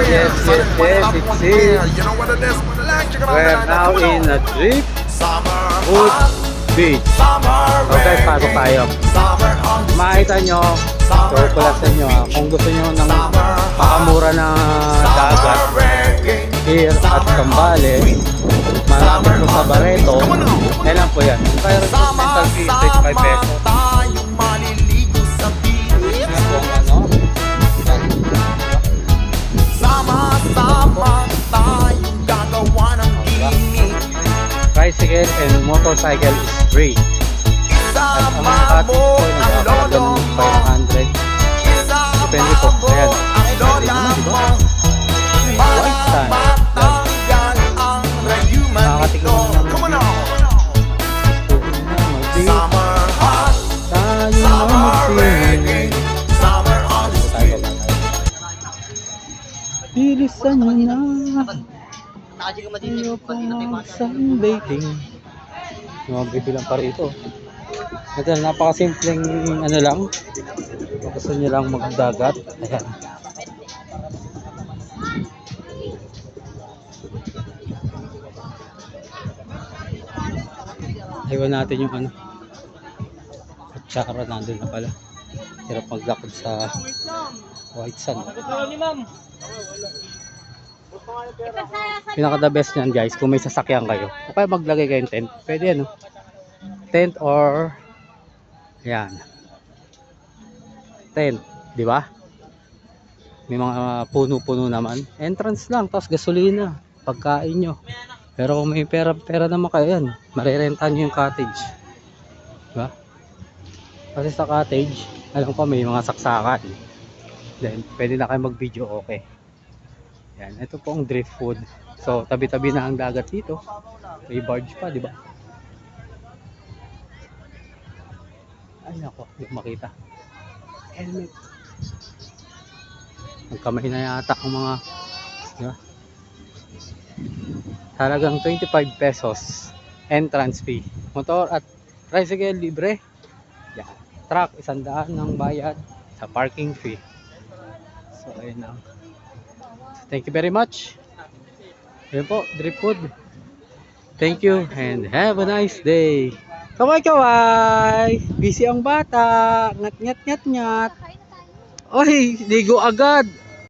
yes, it's it. We're now in a trip Wood Beach. So guys, pasok tayo. Makita nyo, tukulasan nyo kung gusto nyo ng makamura na dagat here at Zambales, malapit mo sa Barreto, kailan po yan. Pero rental fee, 35 pesos. Bicycle and motorcycle is free. At ang mga katis po ay nagkakagan ng 500. Depende po. Ayan. White sand. Nakakatigil mo naman. Tayo mag-sing. Bilisan mo na. Ayaw pa mag-sunbathing. Mabibilang pa rito. Ito, napakasimpleng ano lang. Gusto nyo lang magdagat. Ayan. Iwan natin yung ano. Kutsara nandun na pala. Hirap maglakad sa white sand. Pinaka the best nyan guys, kung may sasakyan kayo o kaya maglagay kayong tent, pwede ano, tent or yan, tent, di ba? May mga puno-puno naman, entrance lang, tapos gasolina, pagkain nyo. Pero kung may pera naman kayo yan, marirentahan nyo yung cottage, di ba? Kasi sa cottage, alam ko may mga saksakan, then pwede na kayo mag video. Okay, yan, ito po ang Driftwood. So tabi-tabi na ang dagat dito. May barge pa, di ba? Ay nako, hindi makita. Helmet. Magkamay na yata ang mga, di ba? Halagang 25 pesos entrance fee. Motor at tricycle libre. Yan. Truck 100 ng bayad sa parking fee. So ayun na. Thank you very much. Ayan po, Driftwood. Thank you and have a nice day. Kaway-kaway! Busy ang bata. Ngat-ngat-ngat-ngat. Oy, ligo agad.